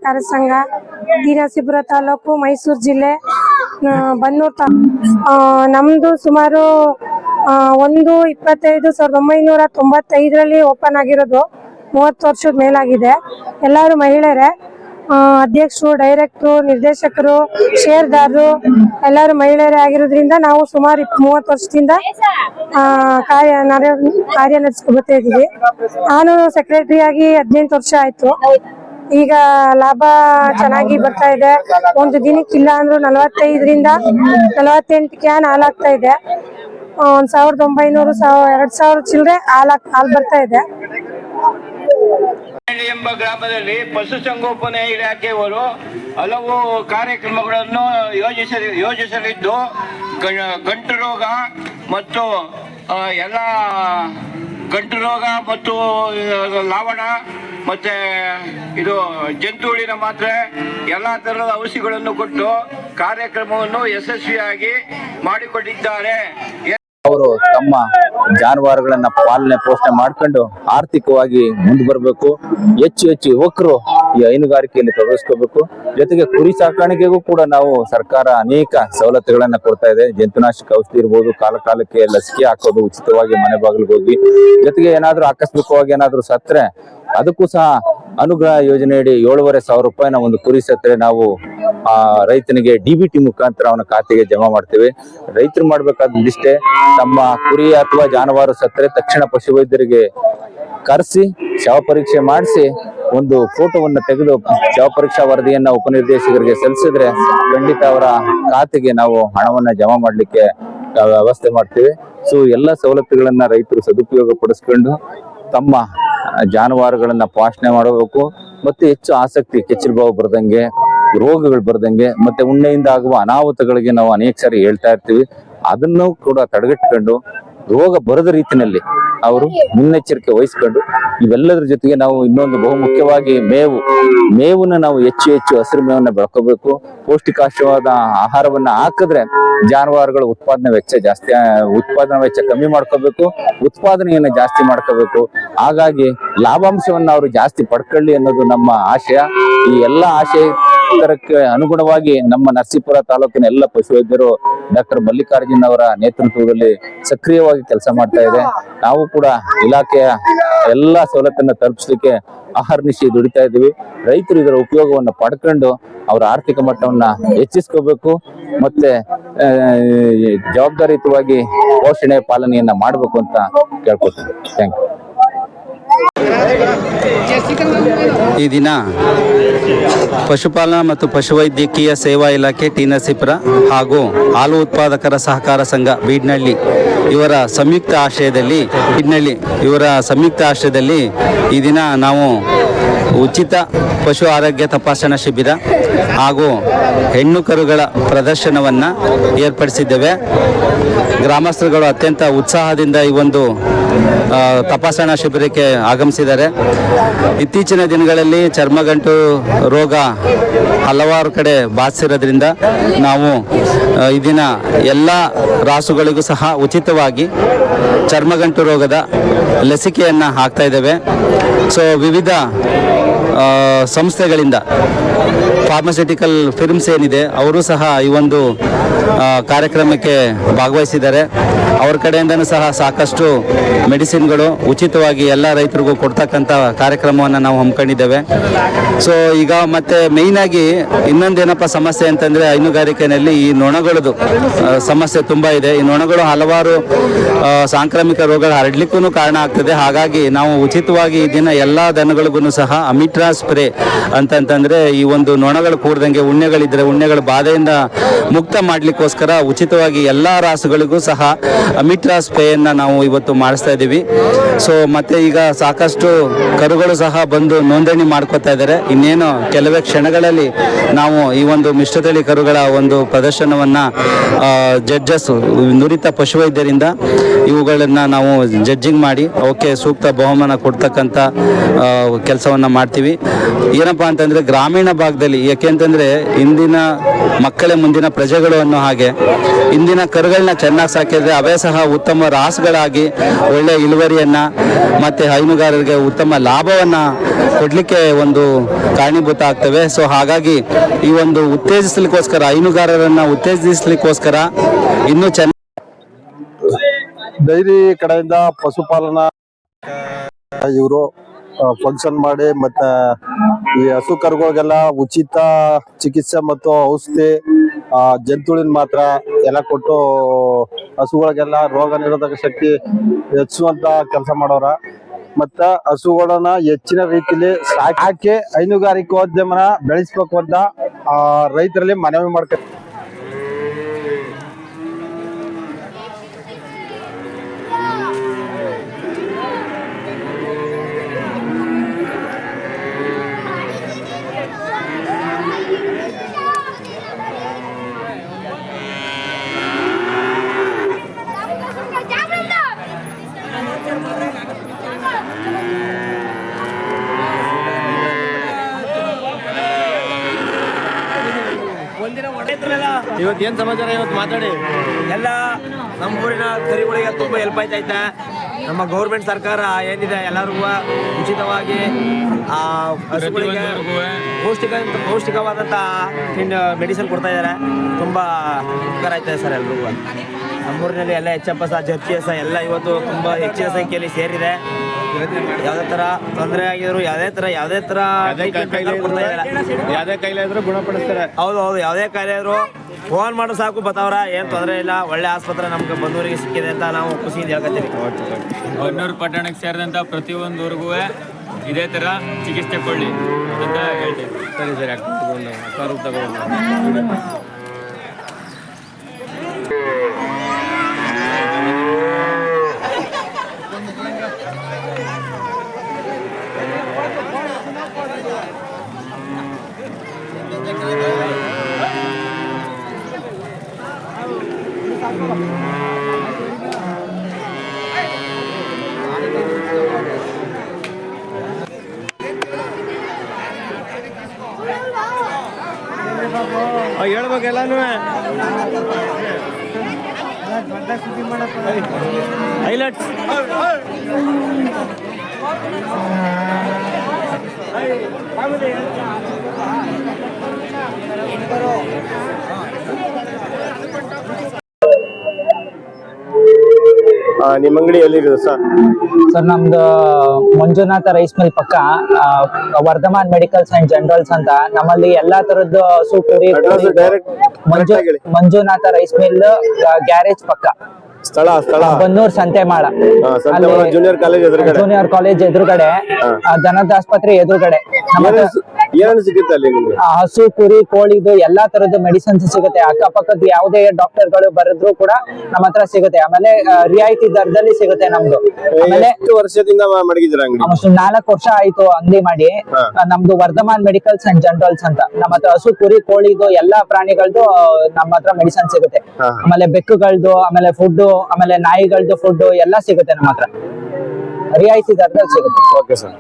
ಸಹಕಾರ ಸಂಘ, ಟಿ.ನರಸೀಪುರ ತಾಲೂಕು, ಮೈಸೂರು ಜಿಲ್ಲೆ, ಬನ್ನೂರು ನಮ್ಮದು ಸುಮಾರು 1/25/1995 ಓಪನ್ ಆಗಿರೋದು. 30 ವರ್ಷದ ಮೇಲಾಗಿದೆ. ಎಲ್ಲರೂ ಮಹಿಳೆಯರೇ. ಅಧ್ಯಕ್ಷರು, ಡೈರೆಕ್ಟ್ರು, ನಿರ್ದೇಶಕರು, ಷೇರ್ದಾರರು ಎಲ್ಲರೂ ಮಹಿಳೆಯರೇ ಆಗಿರೋದ್ರಿಂದ ನಾವು ಸುಮಾರು 30 ವರ್ಷದಿಂದ ಕಾರ್ಯ ನಡೆಸ್ಕೊಳ್ತಾ ಇದ್ದೀವಿ. ನಾನು ಸೆಕ್ರೆಟರಿಯಾಗಿ 18 ವರ್ಷ ಆಯ್ತು. ಈಗ ಲಾಭ ಚೆನ್ನಾಗಿ ಬರ್ತಾ ಇದೆ. ಒಂದು ದಿನಕ್ಕಿಲ್ಲ ಅಂದ್ರೂ 45ರಿಂದ 48 ಕ್ಯಾನ್ ಹಾಲಾಗ್ತಾ ಇದೆ. 1900 2000 ಚಿಲ್ಲರೆ ಹಾಲು ಬರ್ತಾ ಇದೆ. ಎಂಬ ಗ್ರಾಮದಲ್ಲಿ ಪಶುಸಂಗೋಪನಾ ಇಲಾಖೆಯವರು ಹಲವು ಕಾರ್ಯಕ್ರಮಗಳನ್ನು ಯೋಜಿಸಲಿದ್ದು ಗಂಟು ರೋಗ ಮತ್ತು ಎಲ್ಲ ಗಂಟು ರೋಗ ಮತ್ತು ಲಾವಣ ಮತ್ತೆ ಇದು ಜಂತುಹುಳಿನ ಮಾತ್ರೆ ಎಲ್ಲ ತರಹದ ಔಷಧಿಗಳನ್ನು ಕೊಟ್ಟು ಕಾರ್ಯಕ್ರಮವನ್ನು ಯಶಸ್ವಿಯಾಗಿ ಮಾಡಿಕೊಂಡಿದ್ದಾರೆ. ಅವರು ತಮ್ಮ ಜಾನುವಾರುಗಳನ್ನ ಪಾಲನೆ ಪೋಷಣೆ ಮಾಡ್ಕೊಂಡು ಆರ್ಥಿಕವಾಗಿ ಮುಂದೆ ಬರಬೇಕು. ಹೆಚ್ಚು ಯುವಕರು ಈ ಹೈನುಗಾರಿಕೆಯಲ್ಲಿ ತೊಡಗಿಸ್ಕೋಬೇಕು. ಜೊತೆಗೆ ಕುರಿ ಸಾಕಾಣಿಕೆಗೂ ಕೂಡ ನಾವು ಸರ್ಕಾರ ಅನೇಕ ಸವಲತ್ತುಗಳನ್ನ ಕೊಡ್ತಾ ಇದೆ. ಜಂತುನಾಶಕ ಔಷಧಿ ಇರ್ಬೋದು, ಕಾಲಕ್ಕೆ ಲಸಿಕೆ ಹಾಕೋದು, ಉಚಿತವಾಗಿ ಮನೆ ಬಾಗಿಲಿಗೆ ಹೋಗಿ, ಜೊತೆಗೆ ಏನಾದ್ರೂ ಆಕಸ್ಮಿಕವಾಗಿ ಏನಾದ್ರೂ ಸತ್ರೆ ಅದಕ್ಕೂ ಸಹ ಅನುಗ್ರಹ ಯೋಜನೆಯಡಿ 7,500 ರೂಪಾಯಿನ ಒಂದು ಕುರಿ ಸತ್ರೆ ನಾವು ರೈತನಿಗೆ DBT ಮುಖಾಂತರ ಅವನ ಖಾತೆಗೆ ಜಮಾ ಮಾಡ್ತೇವೆ. ರೈತರು ಮಾಡ್ಬೇಕಾದಿಷ್ಟೇ, ತಮ್ಮ ಕುರಿ ಅಥವಾ ಜಾನುವಾರು ಸತ್ತರೆ ತಕ್ಷಣ ಪಶುವೈದ್ಯರಿಗೆ ಕರೆಸಿ ಶವ ಪರೀಕ್ಷೆ ಮಾಡಿಸಿ ಒಂದು ಫೋಟೋವನ್ನು ತೆಗೆದು ಶವ ಪರೀಕ್ಷಾ ವರದಿಯನ್ನ ಉಪನಿರ್ದೇಶಕರಿಗೆ ಸಲ್ಲಿಸಿದ್ರೆ ಖಂಡಿತ ಅವರ ಖಾತೆಗೆ ನಾವು ಹಣವನ್ನ ಜಮಾ ಮಾಡ್ಲಿಕ್ಕೆ ವ್ಯವಸ್ಥೆ ಮಾಡ್ತೇವೆ. ಸೊ ಎಲ್ಲ ಸವಲತ್ತುಗಳನ್ನ ರೈತರು ಸದುಪಯೋಗ ಪಡಿಸ್ಕೊಂಡು ತಮ್ಮ ಜಾನುವಾರುಗಳನ್ನ ಪೋಷಣೆ ಮಾಡಬೇಕು. ಮತ್ತೆ ಹೆಚ್ಚು ಆಸಕ್ತಿ, ಕೆಚ್ಚಲು ಬಾವು ಬರ್ದಂಗೆ, ರೋಗಗಳು ಬರ್ದಂಗೆ, ಮತ್ತೆ ಉಣ್ಣೆಯಿಂದ ಆಗುವ ಅನಾಹುತಗಳಿಗೆ ನಾವು ಅನೇಕ ಸಾರಿ ಹೇಳ್ತಾ ಇರ್ತೀವಿ. ಅದನ್ನು ಕೂಡ ತಡೆಗಟ್ಕೊಂಡು ರೋಗ ಬರದ ರೀತಿಯಲ್ಲಿ ಅವರು ಮುನ್ನೆಚ್ಚರಿಕೆ ವಹಿಸ್ಕೊಂಡು ಇವೆಲ್ಲದರ ಜೊತೆಗೆ ನಾವು ಇನ್ನೊಂದು ಬಹುಮುಖ್ಯವಾಗಿ ಮೇವನ್ನ ನಾವು ಹೆಚ್ಚು ಹಸಿರು ಮೇವನ್ನ ಬೆಳ್ಕೋಬೇಕು. ಪೌಷ್ಟಿಕಾಂಶವಾದ ಆಹಾರವನ್ನ ಹಾಕಿದ್ರೆ ಜಾನುವಾರುಗಳ ಉತ್ಪಾದನಾ ವೆಚ್ಚ ಕಮ್ಮಿ ಮಾಡ್ಕೋಬೇಕು, ಉತ್ಪಾದನೆಯನ್ನ ಜಾಸ್ತಿ ಮಾಡ್ಕೋಬೇಕು. ಹಾಗಾಗಿ ಲಾಭಾಂಶವನ್ನ ಅವರು ಜಾಸ್ತಿ ಪಡ್ಕೊಳ್ಳಿ ಅನ್ನೋದು ನಮ್ಮ ಆಶಯ. ಈ ಎಲ್ಲ ಆಶಯಕ್ಕೆ ಅನುಗುಣವಾಗಿ ನಮ್ಮ ನರಸೀಪುರ ತಾಲೂಕಿನ ಎಲ್ಲ ಪಶುವೈದ್ಯರು ಡಾಕ್ಟರ್ ಮಲ್ಲಿಕಾರ್ಜುನ್ ಅವರ ನೇತೃತ್ವದಲ್ಲಿ ಸಕ್ರಿಯವಾಗಿ ಕೆಲಸ ಮಾಡ್ತಾ ಇದೆ. ನಾವು ಕೂಡ ಇಲಾಖೆಯ ಎಲ್ಲಾ ಸವಲತ್ತನ್ನ ತಲುಪಿಸಲಿಕ್ಕೆ ಅಹರ್ನಿಶಿ ದುಡಿತಾ ಇದ್ದೀವಿ. ರೈತರು ಇದರ ಉಪಯೋಗವನ್ನು ಪಡ್ಕೊಂಡು ಅವರ ಆರ್ಥಿಕ ಮಟ್ಟವನ್ನ ಹೆಚ್ಚಿಸ್ಕೋಬೇಕು, ಮತ್ತೆ ಜವಾಬ್ದಾರಿಯುತವಾಗಿ ಪೋಷಣೆ ಪಾಲನೆಯನ್ನ ಮಾಡಬೇಕು ಅಂತ ಕೇಳ್ಕೊತೀನಿ. Thank you. ಈ ದಿನ ಪಶುಪಾಲನಾ ಮತ್ತು ಪಶುವೈದ್ಯಕೀಯ ಸೇವಾ ಇಲಾಖೆ ಟಿ.ನರಸೀಪುರ ಹಾಗೂ ಹಾಲು ಉತ್ಪಾದಕರ ಸಹಕಾರ ಸಂಘ ಬೀಡ್ನಳ್ಳಿ ಇವರ ಸಂಯುಕ್ತ ಆಶ್ರಯದಲ್ಲಿ ಈ ದಿನ ನಾವು ಉಚಿತ ಪಶು ಆರೋಗ್ಯ ತಪಾಸಣಾ ಶಿಬಿರ ಹಾಗೂ ಹೆಣ್ಣು ಕರುಗಳ ಪ್ರದರ್ಶನವನ್ನು ಏರ್ಪಡಿಸಿದ್ದೇವೆ. ಗ್ರಾಮಸ್ಥರುಗಳು ಅತ್ಯಂತ ಉತ್ಸಾಹದಿಂದ ಈ ಒಂದು ತಪಾಸಣಾ ಶಿಬಿರಕ್ಕೆ ಆಗಮಿಸಿದ್ದಾರೆ. ಇತ್ತೀಚಿನ ದಿನಗಳಲ್ಲಿ ಚರ್ಮಗಂಟು ರೋಗ ಹಲವಾರು ಕಡೆ ಬಾಧಿಸಿರೋದ್ರಿಂದ ನಾವು ಈ ದಿನ ಎಲ್ಲ ರಾಸುಗಳಿಗೂ ಸಹ ಉಚಿತವಾಗಿ ಚರ್ಮಗಂಟು ರೋಗದ ಲಸಿಕೆಯನ್ನು ಹಾಕ್ತಾ ಇದ್ದೇವೆ. ಸೊ ವಿವಿಧ ಸಂಸ್ಥೆಗಳಿಂದ ಫಾರ್ಮಸ್ಯೂಟಿಕಲ್ ಫಿರ್ಮ್ಸ್ ಏನಿದೆ ಅವರು ಸಹ ಈ ಒಂದು ಕಾರ್ಯಕ್ರಮಕ್ಕೆ ಭಾಗವಹಿಸಿದ್ದಾರೆ. ಅವ್ರ ಕಡೆಯಿಂದನೂ ಸಹ ಸಾಕಷ್ಟು ಮೆಡಿಸಿನ್ಗಳು ಉಚಿತವಾಗಿ ಎಲ್ಲ ರೈತರಿಗೂ ಕೊಡ್ತಕ್ಕಂಥ ಕಾರ್ಯಕ್ರಮವನ್ನು ನಾವು ಹಮ್ಮಿಕೊಂಡಿದ್ದೇವೆ. ಸೊ ಈಗ ಮತ್ತೆ ಮೇಯ್ನಾಗಿ ಇನ್ನೊಂದೇನಪ್ಪ ಸಮಸ್ಯೆ ಅಂತಂದರೆ ಹೈನುಗಾರಿಕೆಯಲ್ಲಿ ಈ ನೊಣಗಳದು ಸಮಸ್ಯೆ ತುಂಬ ಇದೆ. ಈ ನೊಣಗಳು ಹಲವಾರು ಸಾಂಕ್ರಾಮಿಕ ರೋಗಗಳು ಹರಡ್ಲಿಕ್ಕೂ ಕಾರಣ ಆಗ್ತದೆ. ಹಾಗಾಗಿ ನಾವು ಉಚಿತವಾಗಿ ಈ ದಿನ ಎಲ್ಲ ದನಗಳಿಗೂ ಸಹ ಅಮಿಟ್ರಾ ಸ್ಪ್ರೇ ಅಂತಂತಂದರೆ ಈ ಒಂದು ನೊಣಗಳು ಕೂಡ್ದಂಗೆ ಉಣ್ಣೆಗಳಿದ್ರೆ ಉಣ್ಣೆಗಳ ಬಾಧೆಯಿಂದ ಮುಕ್ತ ಮಾಡಲಿಕ್ಕೋಸ್ಕರ ಉಚಿತವಾಗಿ ಎಲ್ಲ ರಾಸುಗಳಿಗೂ ಸಹ ಅಮಿಟ್ರಾ ಸ್ಪ್ರೇಯನ್ನು ನಾವು ಇವತ್ತು ಮಾಡಿಸ್ತಾ ಇದ್ದೀವಿ. ಸೊ ಮತ್ತೆ ಈಗ ಸಾಕಷ್ಟು ಕರುಗಳು ಸಹ ಬಂದು ನೋಂದಣಿ ಮಾಡ್ಕೋತಾ ಇದ್ದಾರೆ. ಇನ್ನೇನು ಕೆಲವೇ ಕ್ಷಣಗಳಲ್ಲಿ ನಾವು ಈ ಒಂದು ಮಿಶ್ರತಳಿ ಕರುಗಳ ಒಂದು ಪ್ರದರ್ಶನವನ್ನು ಜಡ್ಜಸ್ ನುರಿತ ಪಶುವೈದ್ಯರಿಂದ ಇವುಗಳನ್ನ ನಾವು ಜಡ್ಜಿಂಗ್ ಮಾಡಿ ಅವಕ್ಕೆ ಸೂಕ್ತ ಬಹುಮಾನ ಕೊಡ್ತಕ್ಕಂಥ ಕೆಲಸವನ್ನ ಮಾಡ್ತೀವಿ. ಏನಪ್ಪಾ ಅಂತಂದ್ರೆ ಗ್ರಾಮೀಣ ಭಾಗದಲ್ಲಿ, ಯಾಕೆಂತಂದ್ರೆ ಇಂದಿನ ಮಕ್ಕಳೇ ಮುಂದಿನ ಪ್ರಜೆಗಳು ಅನ್ನೋ ಹಾಗೆ ಇಂದಿನ ಕರುಗಳನ್ನ ಚೆನ್ನಾಗಿ ಸಾಕಿದ್ರೆ ಅವೇ ಸಹ ಉತ್ತಮ ರಾಸುಗಳಾಗಿ ಒಳ್ಳೆ ಇಳುವರಿಯನ್ನ ಮತ್ತೆ ಹೈನುಗಾರರಿಗೆ ಉತ್ತಮ ಲಾಭವನ್ನ ಕೊಡ್ಲಿಕ್ಕೆ ಒಂದು ಕಾರಣೀಭೂತ ಆಗ್ತವೆ. ಸೊ ಹಾಗಾಗಿ ಈ ಒಂದು ಉತ್ತೇಜಿಸಲಿಕ್ಕೋಸ್ಕರ, ಹೈನುಗಾರರನ್ನ ಉತ್ತೇಜಿಸಲಿಕ್ಕೋಸ್ಕರ ಇನ್ನೂ ಚೆನ್ನಾಗಿ ಡೈರಿ ಕಡೆಯಿಂದ ಪಶುಪಾಲನಾ ಇವರು ಫಂಕ್ಷನ್ ಮಾಡಿ ಮತ್ತೆ ಈ ಹಸು ಕರುಗಳಿಗೆಲ್ಲ ಉಚಿತ ಚಿಕಿತ್ಸೆ ಮತ್ತು ಔಷಧಿ, ಜಂತುಳಿನ ಮಾತ್ರ ಎಲ್ಲ ಕೊಟ್ಟು ಹಸುಗಳಿಗೆಲ್ಲ ರೋಗ ನಿರೋಧಕ ಶಕ್ತಿ ಹೆಚ್ಚುವಂತ ಕೆಲಸ ಮಾಡೋರ. ಮತ್ತ ಹಸುಗಳನ್ನ ಹೆಚ್ಚಿನ ರೀತಿಯಲ್ಲಿ ಸಾಕಿ ಹೈನುಗಾರಿಕೋದ್ಯಮನ ಬೆಳೆಸ್ಬೇಕು ಅಂತ ರೈತರಲ್ಲಿ ಮನವಿ ಮಾಡ್ತಾರೆ. ಇವತ್ತು ಏನ್ ಸಮಾಚಾರ, ಇವತ್ತು ಮಾತಾಡಿ. ಎಲ್ಲ ನಮ್ಮ ಊರಿನ ಕರಿಗಳಿಗೆ ತುಂಬಾ ಹೆಲ್ಪ್ ಆಯ್ತೈತೆ. ನಮ್ಮ ಗೌರ್ಮೆಂಟ್ ಸರ್ಕಾರ ಏನಿದೆ ಎಲ್ಲರಿಗೂ ಉಚಿತವಾಗಿ ಹಸುಗಳಿಗೆ ಪೌಷ್ಟಿಕವಾದಂಥ ಮೆಡಿಸಿನ್ ಕೊಡ್ತಾ ಇದ್ದಾರೆ. ತುಂಬಾ ಉಪಕಾರ ಆಯ್ತದೆ ಸರ್ ಎಲ್ರಿಗೂ. ನಮ್ಮೂರಿನಲ್ಲಿ ಎಲ್ಲ HFS, ಜರ್ಸಿ ಹಸ ಎಲ್ಲ ಇವತ್ತು ತುಂಬಾ ಹೆಚ್ಚಿನ ಸಂಖ್ಯೆಯಲ್ಲಿ ಸೇರಿದೆ. ಯಾವುದೇ ತರ ತೊಂದರೆ ಆಗಿದ್ರು, ಯಾವುದೇ ತರ ಕಾಯಿಲೆ ಇದ್ರೂ ಗುಣಪಡಿಸ್ತಾರೆ. ಹೌದು, ಯಾವುದೇ ಕಾಯಿಲೆ ಇದ್ರು ಫೋನ್ ಮಾಡೋ ಸಾಕು ಬತ್ತಾವ್ರ, ಏನ್ ತೊಂದರೆ ಇಲ್ಲ. ಒಳ್ಳೆ ಆಸ್ಪತ್ರೆ ನಮ್ಗೆ ಬಂದೂರಿಗೆ ಸಿಕ್ಕಿದೆ ಅಂತ ನಾವು ಖುಷಿಯಿಂದ ಹೇಳ್ಕೊತೀವಿ. ಹೊನ್ನೂರು ಪಟ್ಟಣಕ್ಕೆ ಸೇರಿದಂಥ ಪ್ರತಿಯೊಂದು ಊರಿಗೂ ಇದೇ ಥರ ಚಿಕಿತ್ಸೆ ಕೊಡಲಿ ಅಂತ ಹೇಳ್ತೀವಿ. ಸರಿ ಸರಿ ತಗೊಂಡು ಹೇಳ್ಬೇಕೆಲ್ಲಾನು ಹೈಲೈಟ್ಸ್. ನಿಮ್ಮ ಅಂಗಡಿ ಎಲ್ಲಿದೆ ಸರ್? ಸರ್ ನಮ್ದು ಮಂಜುನಾಥ ರೈಸ್ ಮಿಲ್ ಪಕ್ಕ ವರ್ಧಮಾನ್ ಮೆಡಿಕಲ್ಸ್ ಅಂಡ್ ಜನರಲ್ಸ್ ಅಂತ. ನಮ್ಮಲ್ಲಿ ಎಲ್ಲಾ ತರದ್ದು ಹಸು ಕುರಿ ಮಂಜುನಾಥ ರೈಸ್ ಮಿಲ್ ಗ್ಯಾರೇಜ್ ಪಕ್ಕ, ಸ್ಥಳ ಬನ್ನೂರ್ ಸಂತೆಮಾಳ, ಜೂನಿಯರ್ ಕಾಲೇಜ್ ಎದುರುಗಡೆ, ದನದ ಆಸ್ಪತ್ರೆ ಎದುರುಗಡೆ. ಏನು ಸಿಗುತ್ತೆ ಅಲ್ಲಿ ನಿಮ್ಗೆ? ಹಸು ಕುರಿ ಕೋಳಿದು ಎಲ್ಲಾ ತರದ್ದು ಮೆಡಿಸಿನ್ಸ್ ಸಿಗುತ್ತೆ. ಅಕ್ಕಪಕ್ಕದ ಯಾವುದೇ ಡಾಕ್ಟರ್ಗಳು ಬರೆದ್ರು ಕೂಡ ನಮ್ಮ ಹತ್ರ ಸಿಗುತ್ತೆ. ಆಮೇಲೆ ರಿಯಾಯಿತಿ ದರದಲ್ಲಿ ಸಿಗುತ್ತೆ ನಮ್ದು. ಆಮೇಲೆ ಎಷ್ಟು ವರ್ಷದಿಂದ ಮಡಗಿದ್ರ ಅಂಗಡಿ? 4 ವರ್ಷ ಆಯ್ತು ಅಂಗಡಿ ಮಾಡಿ. ನಮ್ದು ವರ್ಧಮಾನ್ ಮೆಡಿಕಲ್ಸ್ ಅಂಡ್ ಜನರಲ್ಸ್ ಅಂತ. ನಮ್ಮ ಹತ್ರ ಹಸು ಕುರಿ ಕೋಳಿದು ಎಲ್ಲಾ ಪ್ರಾಣಿಗಳದ್ದು ನಮ್ಮ ಹತ್ರ ಮೆಡಿಸಿನ್ ಸಿಗುತ್ತೆ. ಆಮೇಲೆ ಬೆಕ್ಕುಗಳದ್ದು, ಆಮೇಲೆ ಫುಡ್, ಆಮೇಲೆ ನಾಯಿಗಳದ್ದು ಫುಡ್ ಎಲ್ಲ ಸಿಗುತ್ತೆ ನಮ್ಮ ಹತ್ರ. ರಿಯಾಯಿತಿ ದರದಲ್ಲಿ ಸಿಗುತ್ತೆ. Okay sir.